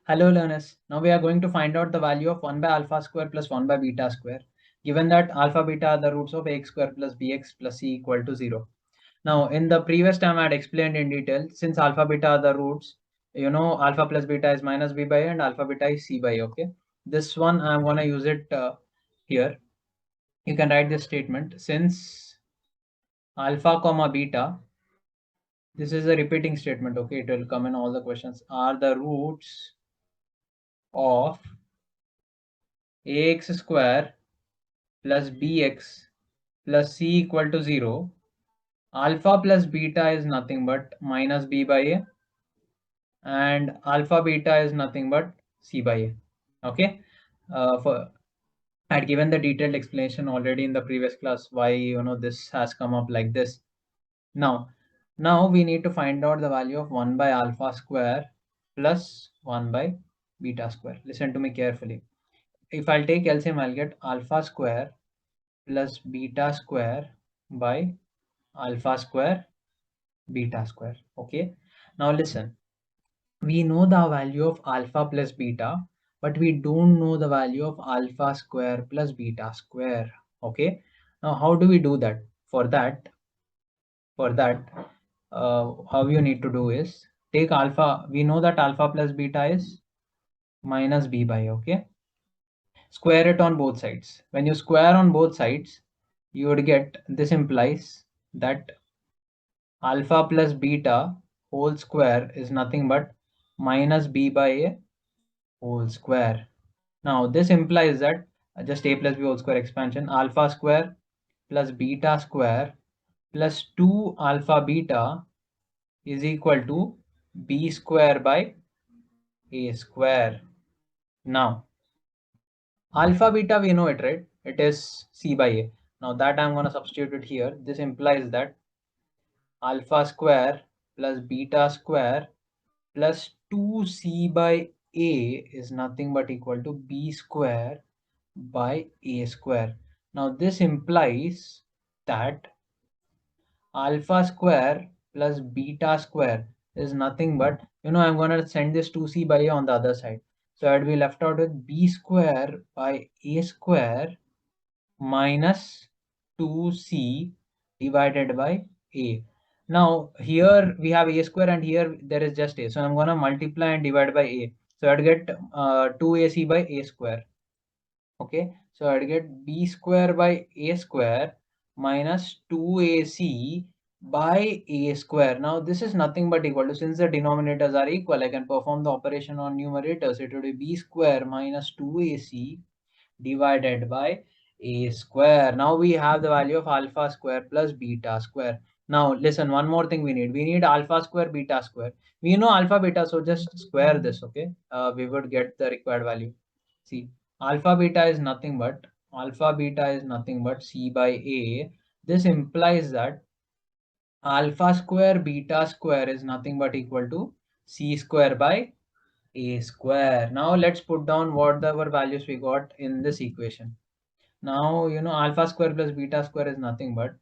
Hello learners, now we are going to find out the value of 1 by alpha square plus 1 by beta square, given that alpha beta are the roots of ax square plus bx plus c equal to 0. Now in the previous time I had explained in detail, since alpha beta are the roots, alpha plus beta is minus b by a and alpha beta is c by a, okay? This one I'm going to use it here. You can write this statement, since alpha comma beta, this is a repeating statement, okay? It will come in all the questions, are the roots of ax square plus bx plus c equal to 0, alpha plus beta is nothing but minus b by a and alpha beta is nothing but c by a. Okay, I had given the detailed explanation already in the previous class why this has come up like this. Now we need to find out the value of 1 by alpha square plus 1 by beta square. Listen to me carefully. If I'll take LCM, I'll get alpha square plus beta square by alpha square beta square. Okay, now listen, we know the value of alpha plus beta, but we don't know the value of alpha square plus beta square. Okay, now how do we do that? For that how you need to do is take alpha. We know that alpha plus beta is minus b by a, okay? Square it on both sides. When you square on both sides, you would get, this implies that alpha plus beta whole square is nothing but minus b by a whole square. Now this implies that just a plus b whole square expansion, alpha square plus beta square plus 2 alpha beta is equal to b square by a square. Now alpha beta, we know it, right? It is c by a. Now that I'm going to substitute it here. This implies that alpha square plus beta square plus 2c by a is nothing but equal to b square by a square. Now this implies that alpha square plus beta square is nothing but, I'm going to send this 2c by a on the other side. So I'd be left out with b square by a square minus 2c divided by a. Now here we have a square and here there is just a. So I'm going to multiply and divide by a. So I'd get 2ac by a square. Okay, so I'd get b square by a square minus 2ac by a square. Now this is nothing but equal to, since the denominators are equal, I can perform the operation on numerators. It would be b square minus 2ac divided by a square. Now we have the value of alpha square plus beta square. Now listen, one more thing we need alpha square beta square. We know alpha beta, so just square this, okay? We would get the required value. See, alpha beta is nothing but c by a. This implies that alpha square beta square is nothing but equal to c square by a square. Now let's put down whatever values we got in this equation. Now alpha square plus beta square is nothing but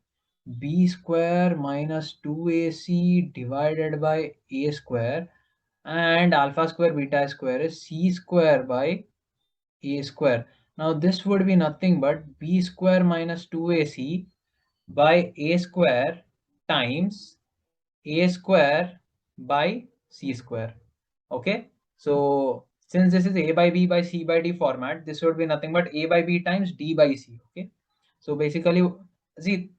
b square minus 2ac divided by a square, and alpha square beta square is c square by a square. Now this would be nothing but b square minus 2ac by a square times a square by c square. Okay, so since this is a by b by c by d format, this would be nothing but a by b times d by c. Okay, so basically, see,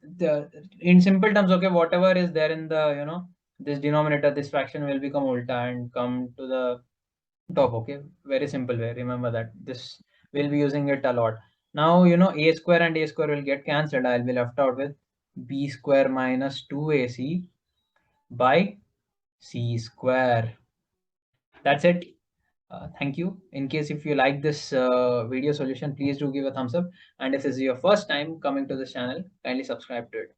in simple terms, okay, whatever is there in the this denominator, this fraction will become ulta and come to the top. Okay, very simple way, remember that. This will be using it a lot. Now a square and a square will get cancelled. I'll be left out with b square minus 2ac by c square. That's it. Thank you. In case if you like this video solution, please do give a thumbs up, and if this is your first time coming to this channel, kindly subscribe to it.